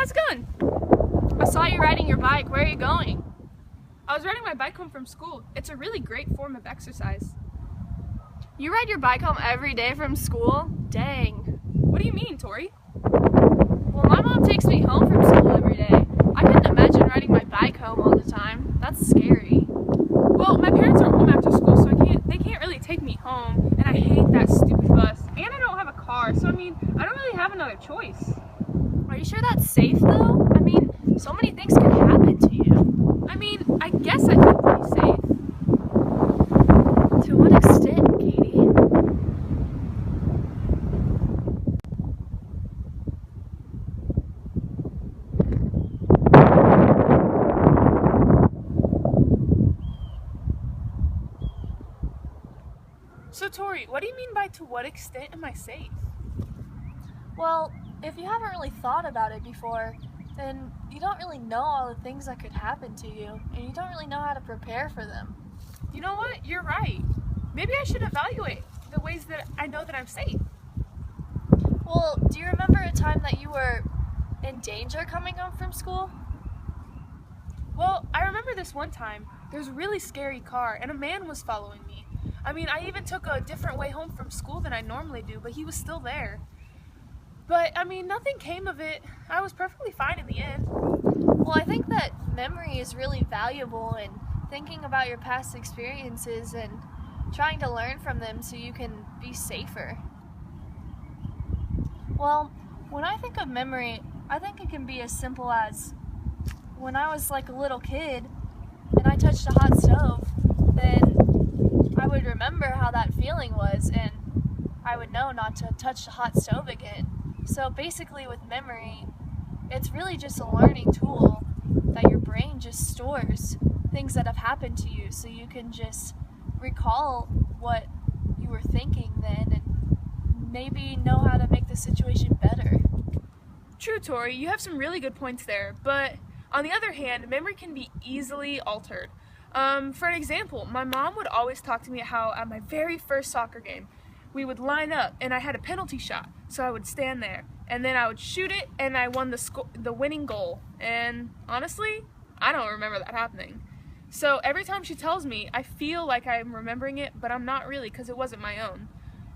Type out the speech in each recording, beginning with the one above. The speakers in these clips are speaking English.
how's it going? I saw you riding your bike. Where are you going? I was riding my bike home from school. It's a really great form of exercise. You ride your bike home every day from school? Dang. What do you mean, Tori? Well, my mom takes me home from school every day. I couldn't imagine riding my bike home all the time. That's scary. Well, my parents are home after school, so they can't really take me home, and I hate that stupid bus. And I don't have a car, so I don't really have another choice. Are you sure that's safe though? So many things could happen to you. I guess I feel pretty safe. To what extent, Katie? So Tori, what do you mean by to what extent am I safe? Well, if you haven't really thought about it before, then you don't really know all the things that could happen to you, and you don't really know how to prepare for them. You know what? You're right. Maybe I should evaluate the ways that I know that I'm safe. Well, do you remember a time that you were in danger coming home from school? Well, I remember this one time. There was a really scary car, and a man was following me. I even took a different way home from school than I normally do, but he was still there. But, nothing came of it. I was perfectly fine in the end. Well, I think that memory is really valuable, and thinking about your past experiences and trying to learn from them so you can be safer. Well, when I think of memory, I think it can be as simple as when I was like a little kid and I touched a hot stove, then I would remember how that feeling was, and I would know not to touch the hot stove again. So basically with memory, it's really just a learning tool that your brain just stores things that have happened to you, so you can just recall what you were thinking then and maybe know how to make the situation better. True, Tori, you have some really good points there, but on the other hand, memory can be easily altered. For an example, my mom would always talk to me how at my very first soccer game, we would line up and I had a penalty shot, so I would stand there and then I would shoot it and I won the winning goal. And honestly, I don't remember that happening. So every time she tells me, I feel like I'm remembering it, but I'm not really because it wasn't my own.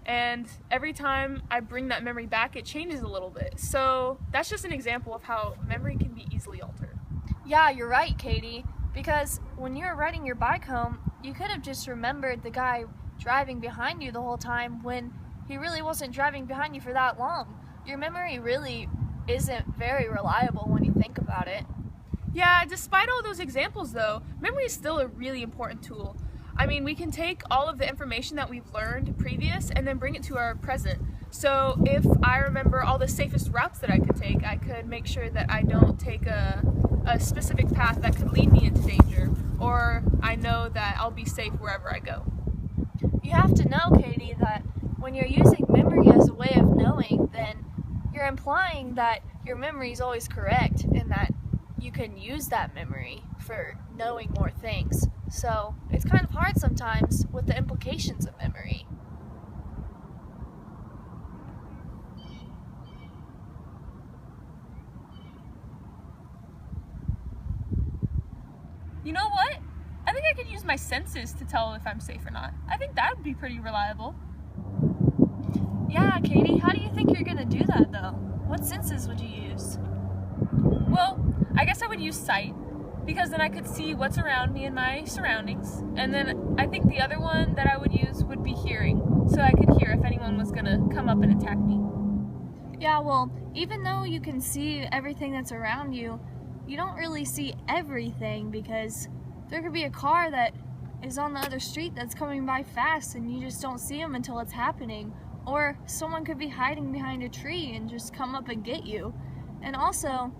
And every time I bring that memory back, it changes a little bit. So that's just an example of how memory can be easily altered. Yeah, you're right, Katie, because when you were riding your bike home, you could have just remembered the guy driving behind you the whole time when he really wasn't driving behind you for that long. Your memory really isn't very reliable when you think about it. Yeah, despite all those examples though, memory is still a really important tool. We can take all of the information that we've learned previous and then bring it to our present. So if I remember all the safest routes that I could take, I could make sure that I don't take a specific path that could lead me into danger, or I know that I'll be safe wherever I go. You have to know, Katie, that when you're using memory as a way of knowing, then you're implying that your memory is always correct and that you can use that memory for knowing more things. So it's kind of hard sometimes with the implications of memory. You know what? I think I could use my senses to tell if I'm safe or not. I think that would be pretty reliable. Yeah, Katie, how do you think you're gonna do that though? What senses would you use? Well, I guess I would use sight, because then I could see what's around me in my surroundings. And then I think the other one that I would use would be hearing, so I could hear if anyone was gonna come up and attack me. Yeah, well, even though you can see everything that's around you, you don't really see everything, because there could be a car that is on the other street that's coming by fast and you just don't see them until it's happening. Or someone could be hiding behind a tree and just come up and get you. And also,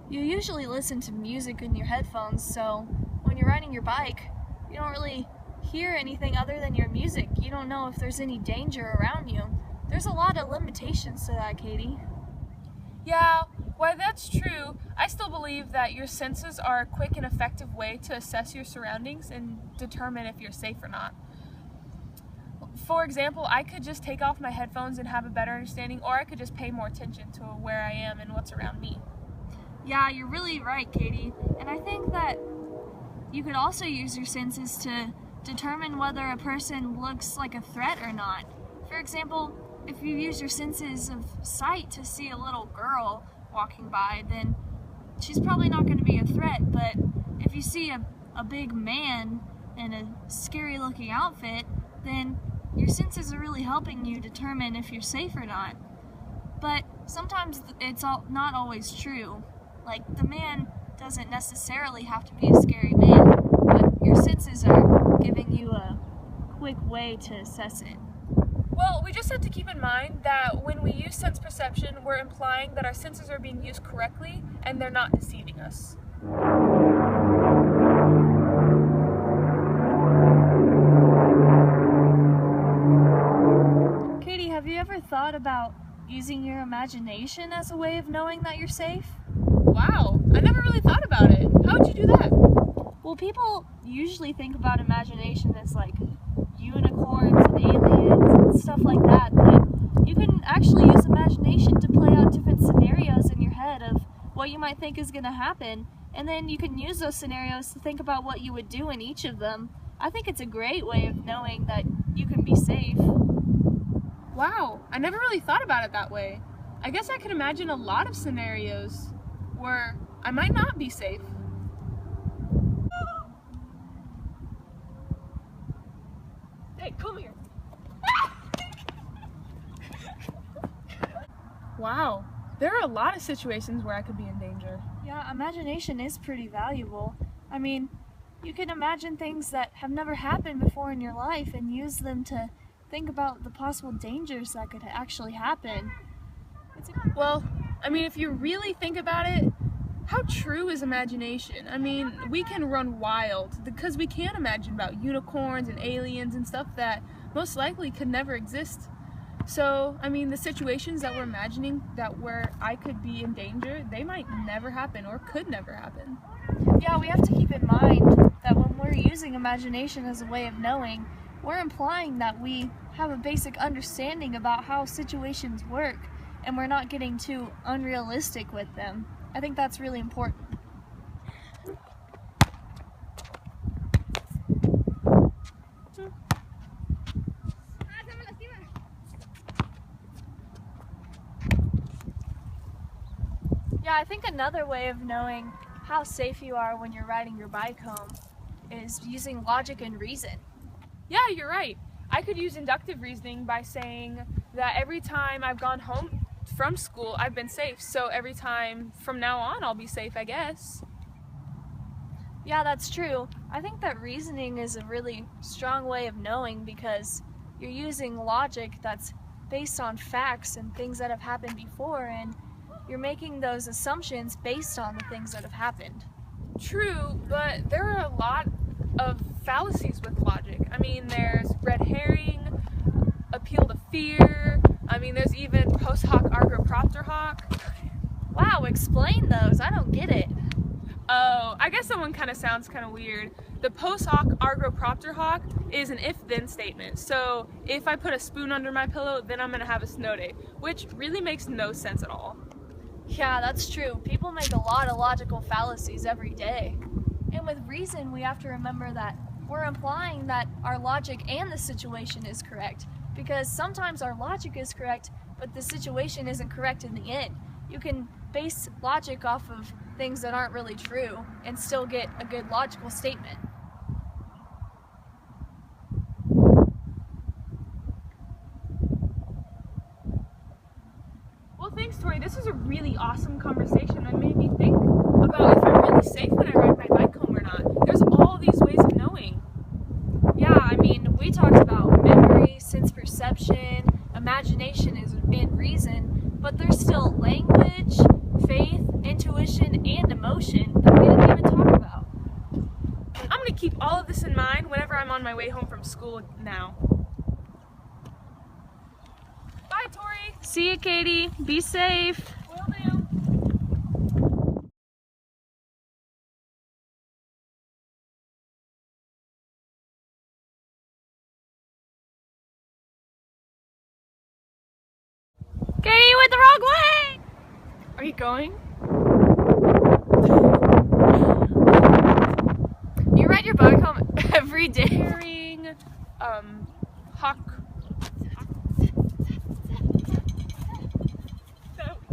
you usually listen to music in your headphones, so when you're riding your bike, you don't really hear anything other than your music. You don't know if there's any danger around you. There's a lot of limitations to that, Katie. Yeah, while that's true, I still believe that your senses are a quick and effective way to assess your surroundings and determine if you're safe or not. For example, I could just take off my headphones and have a better understanding, or I could just pay more attention to where I am and what's around me. Yeah, you're really right, Katie. And I think that you could also use your senses to determine whether a person looks like a threat or not. For example, if you use your senses of sight to see a little girl walking by, then she's probably not going to be a threat. But if you see a big man in a scary looking outfit, then your senses are really helping you determine if you're safe or not. But sometimes it's not always true. Like, the man doesn't necessarily have to be a scary man, but your senses are giving you a quick way to assess it. Well, we just have to keep in mind that when we use sense perception, we're implying that our senses are being used correctly and they're not deceiving us. Katie, have you ever thought about using your imagination as a way of knowing that you're safe? Wow, I never really thought about it. How would you do that? Well, people usually think about imagination as like unicorns and aliens and stuff like that, but you can actually use imagination to play out different scenarios in your head of what you might think is going to happen, and then you can use those scenarios to think about what you would do in each of them. I think it's a great way of knowing that you can be safe. Wow, I never really thought about it that way. I guess I could imagine a lot of scenarios where I might not be safe. Hey, come here. Wow, there are a lot of situations where I could be in danger. Yeah, imagination is pretty valuable. I mean, you can imagine things that have never happened before in your life and use them to think about the possible dangers that could actually happen. Well, I mean, if you really think about it, how true is imagination? I mean, we can run wild because we can imagine about unicorns and aliens and stuff that most likely could never exist. So, I mean, the situations that we're imagining that where I could be in danger, they might never happen or could never happen. Yeah, we have to keep in mind that when we're using imagination as a way of knowing, we're implying that we have a basic understanding about how situations work and we're not getting too unrealistic with them. I think that's really important. Yeah, I think another way of knowing how safe you are when you're riding your bike home is using logic and reason. Yeah, you're right. I could use inductive reasoning by saying that every time I've gone home from school, I've been safe. So every time from now on, I'll be safe, I guess. Yeah, that's true. I think that reasoning is a really strong way of knowing because you're using logic that's based on facts and things that have happened before, and you're making those assumptions based on the things that have happened. True, but there are a lot of fallacies with logic. I mean, there's red herring, appeal to fear. I mean, there's even post hoc ergo propter hoc. Wow, explain those. I don't get it. Oh, I guess that one kind of sounds kind of weird. The post hoc ergo propter hoc is an if-then statement. So if I put a spoon under my pillow, then I'm going to have a snow day, which really makes no sense at all. Yeah, that's true. People make a lot of logical fallacies every day. And with reason, we have to remember that we're implying that our logic and the situation is correct. Because sometimes our logic is correct, but the situation isn't correct in the end. You can base logic off of things that aren't really true and still get a good logical statement. Well, thanks, Tori. This was a really awesome conversation and made me think about if I'm really safe when I ride my bike home or not. There's all these ways of knowing. Yeah, I mean, we talked about memory, sense perception, imagination and reason, but there's still language, faith, intuition, and emotion that we didn't even talk about. I'm going to keep all of this in mind whenever I'm on my way home from school now. Bye, Tori. See you, Katie. Be safe. Will do. Katie, you went the wrong way! Are you going?